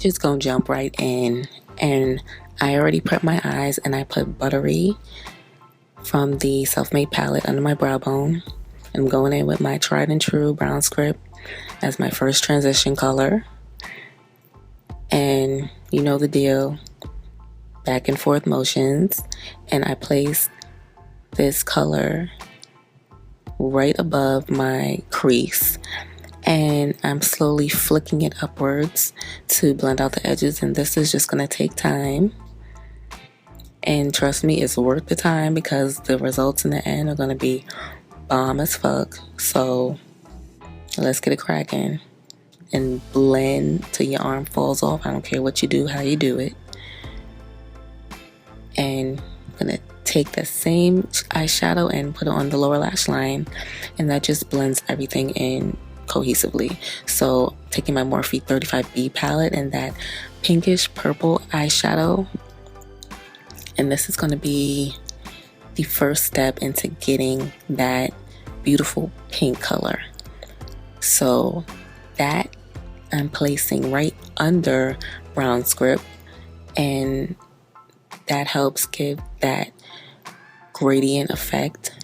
just gonna jump right in, and I already prepped my eyes, and I put Buttery from the Self-Made palette under my brow bone. I'm going in with my tried and true brown script as my first transition color, and you know the deal, back and forth motions, and I place this color right above my crease, and I'm slowly flicking it upwards to blend out the edges, and this is just going to take time, and trust me, it's worth the time because the results in the end are going to be bomb as fuck. So let's get it cracking and blend till your arm falls off. I don't care what you do, how you do it. And I'm going to take the same eyeshadow and put it on the lower lash line, and that just blends everything in cohesively. So taking my Morphe 35B palette and that pinkish purple eyeshadow, and this is going to be the first step into getting that beautiful pink color. So that I'm placing right under brown script, and that helps give that gradient effect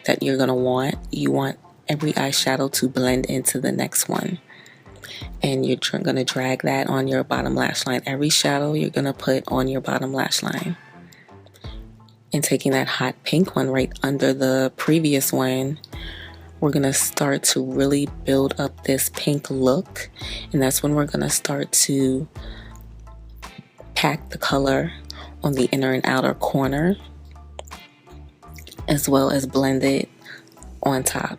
that you're gonna want. You want every eyeshadow to blend into the next one, and you're gonna drag that on your bottom lash line. Every shadow you're gonna put on your bottom lash line, and taking that hot pink one right under the previous one, we're gonna start to really build up this pink look, and that's when we're gonna start to pack the color on the inner and outer corner, as well as blend it on top.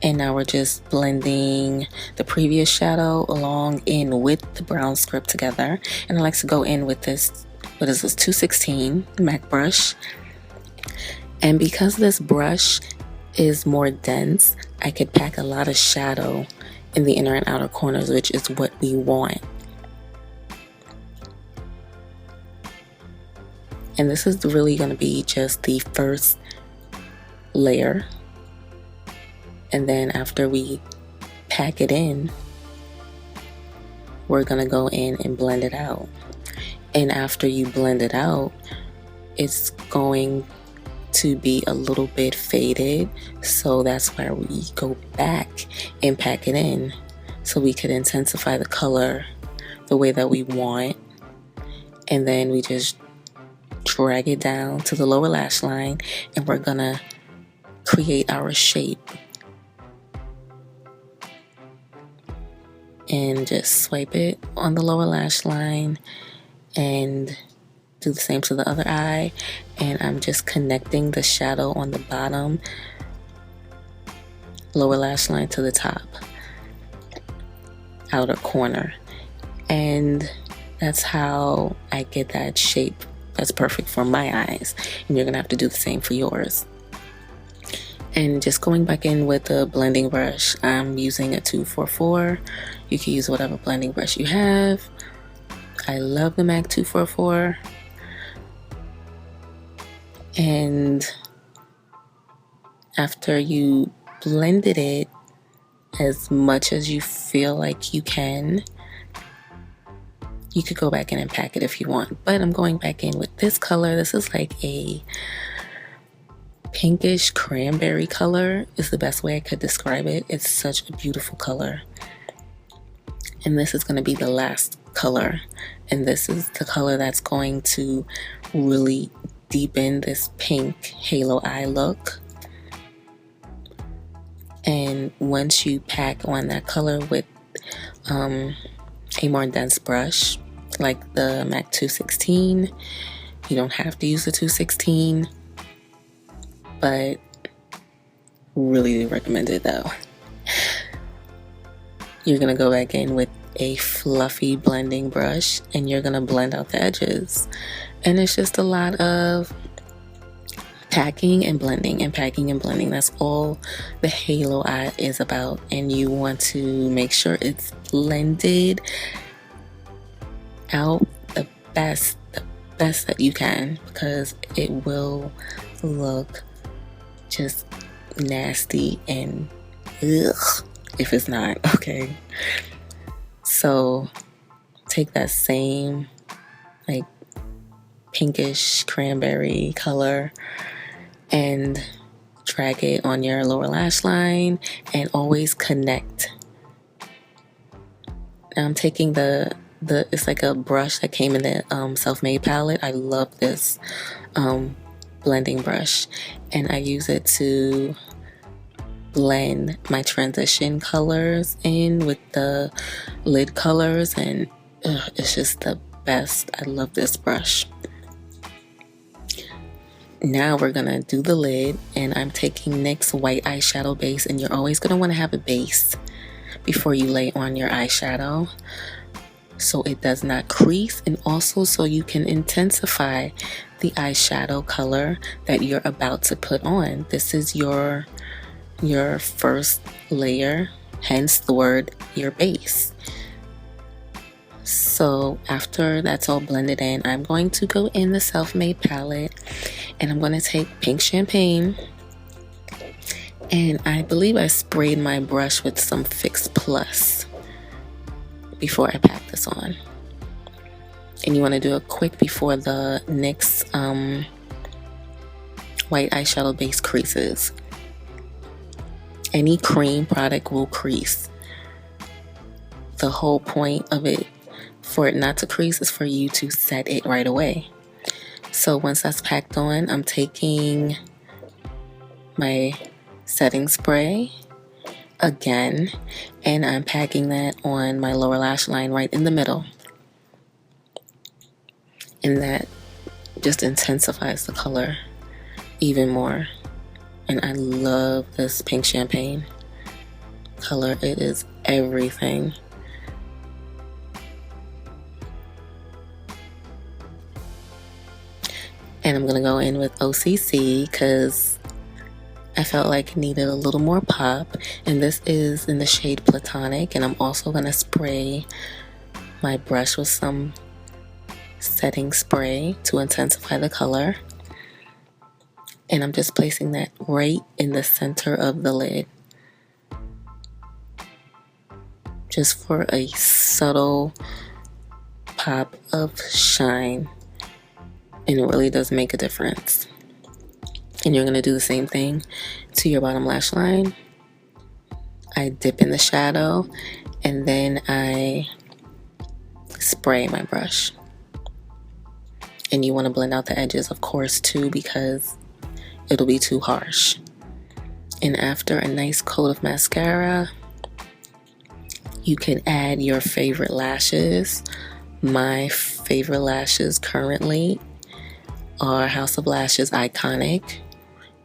And now we're just blending the previous shadow along in with the brown script together. And I like to go in with this, what is this, 216 MAC brush. And because this brush is more dense, I could pack a lot of shadow in the inner and outer corners, which is what we want. And this is really going to be just the first layer. And then after we pack it in, we're going to go in and blend it out. And after you blend it out, it's going to be a little bit faded. So that's why we go back and pack it in, so we could intensify the color the way that we want. And then we just drag it down to the lower lash line, and we're gonna create our shape. And just swipe it on the lower lash line and do the same to the other eye. And I'm just connecting the shadow on the bottom lower lash line to the top outer corner. And that's how I get that shape that's perfect for my eyes, and you're gonna have to do the same for yours. And just going back in with the blending brush, I'm using a 244. You can use whatever blending brush you have. I love the MAC 244. And after you blended it as much as you feel like you can, you could go back in and pack it if you want. But I'm going back in with this color. This is like a pinkish cranberry color is the best way I could describe it. It's such a beautiful color. And this is going to be the last color. And this is the color that's going to really deepen this pink halo eye look. And once you pack on that color with a more dense brush, like the MAC 216, you don't have to use the 216, but really recommend it though. You're gonna go back in with a fluffy blending brush, and you're gonna blend out the edges. And it's just a lot of packing and blending and packing and blending. That's all the halo eye is about. And you want to make sure it's blended out the best that you can, because it will look just nasty and ugh if it's not, okay? So take that same like pinkish cranberry color and drag it on your lower lash line and always connect. Now I'm taking the it's like a brush that came in the Self-Made palette. I love this blending brush, and I use it to blend my transition colors in with the lid colors, and it's just the best. I love this brush. Now we're gonna do the lid, and I'm taking NYX white eyeshadow base, and you're always gonna want to have a base before you lay on your eyeshadow so it does not crease, and also so you can intensify the eyeshadow color that you're about to put on. This is your first layer, hence the word your base. So after that's all blended in, I'm going to go in the Self-Made palette, and I'm going to take Pink Champagne, and I believe I sprayed my brush with some Fix Plus before I pack this on. And you want to do it quick before the NYX white eyeshadow base creases. Any cream product will crease. The whole point of it, for it not to crease, is for you to set it right away. So once that's packed on, I'm taking my setting spray again, and I'm packing that on my lower lash line right in the middle. And that just intensifies the color even more. And I love this Pink Champagne color. It is everything. And I'm going to go in with OCC because I felt like it needed a little more pop. And this is in the shade Platonic. And I'm also going to spray my brush with some setting spray to intensify the color. And I'm just placing that right in the center of the lid, just for a subtle pop of shine. And it really does make a difference. And you're going to do the same thing to your bottom lash line. I dip in the shadow, and then I spray my brush. And you want to blend out the edges, of course, too, because it'll be too harsh. And after a nice coat of mascara, you can add your favorite lashes. My favorite lashes currently are House of Lashes Iconic.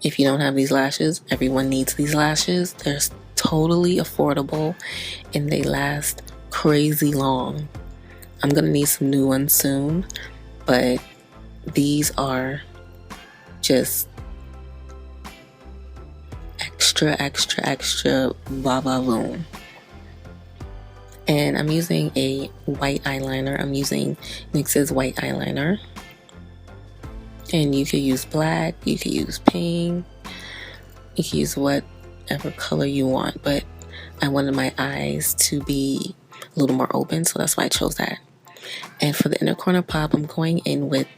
If you don't have these lashes, everyone needs these lashes. They're totally affordable and they last crazy long. I'm gonna need some new ones soon, but these are just extra va-va-voom. And I'm using a white eyeliner. I'm using NYX's white eyeliner. And you could use black, you could use pink, you could use whatever color you want, but I wanted my eyes to be a little more open, so that's why I chose that. And for the inner corner pop, I'm going in with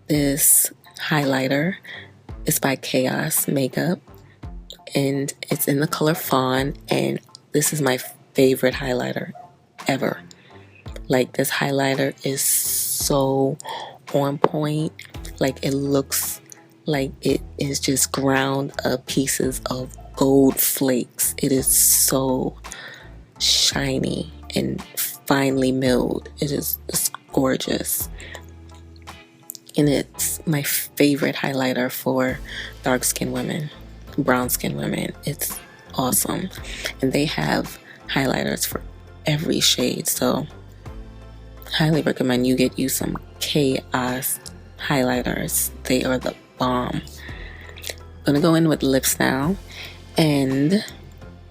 this highlighter. It's by Chaos Makeup, and it's in the color Fawn, and this is my favorite highlighter ever. Like, this highlighter is so on point. Like, it looks like it is just ground up pieces of gold flakes. It is so shiny and finely milled. It's gorgeous. And it's my favorite highlighter for dark skinned women, brown skinned women. It's awesome. And they have highlighters for every shade, so highly recommend you get you some Chaos highlighters. They are the bomb. I'm gonna go in with lips now, and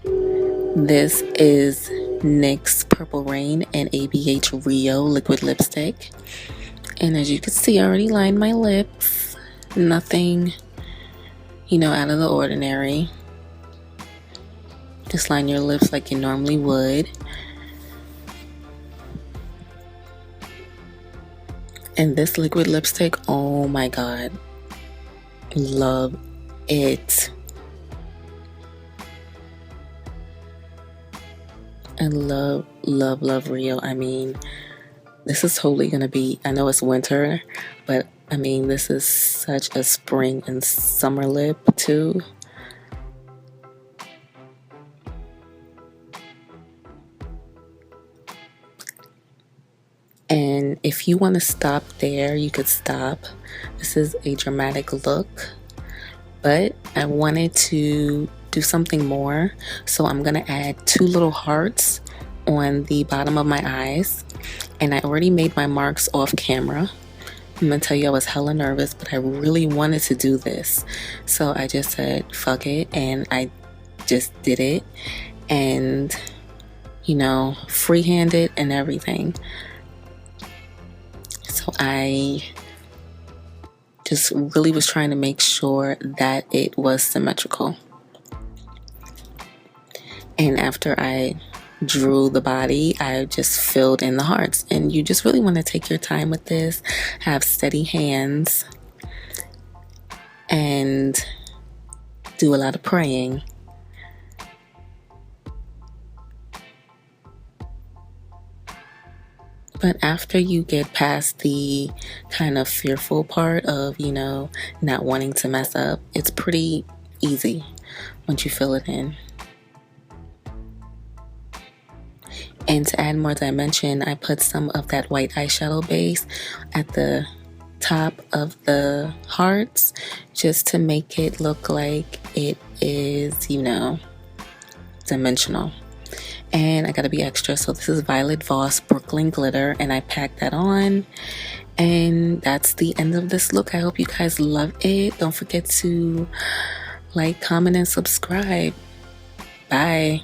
this is NYX Purple Rain and ABH Rio liquid lipstick. And as you can see, I already lined my lips. Nothing, out of the ordinary. Just line your lips like you normally would. And this liquid lipstick, oh my god, love it. And love Rio. I mean, this is totally gonna be, I know it's winter, but I mean, this is such a spring and summer lip too. And if you want to stop there, you could stop. This is a dramatic look, but I wanted to do something more. So I'm going to add 2 little hearts on the bottom of my eyes. And I already made my marks off camera. I'm going to tell you, I was hella nervous, but I really wanted to do this. So I just said, fuck it. And I just did it. And, you know, freehanded and everything. So I just really was trying to make sure that it was symmetrical. And after I drew the body, I just filled in the hearts. And you just really want to take your time with this, have steady hands, and do a lot of praying. But after you get past the kind of fearful part of, you know, not wanting to mess up, it's pretty easy once you fill it in. And to add more dimension, I put some of that white eyeshadow base at the top of the hearts just to make it look like it is, you know, dimensional. And I gotta be extra, so this is Violet Voss Brooklyn Glitter, and I packed that on. And that's the end of this look. I hope you guys love it. Don't forget to like, comment, and subscribe. Bye.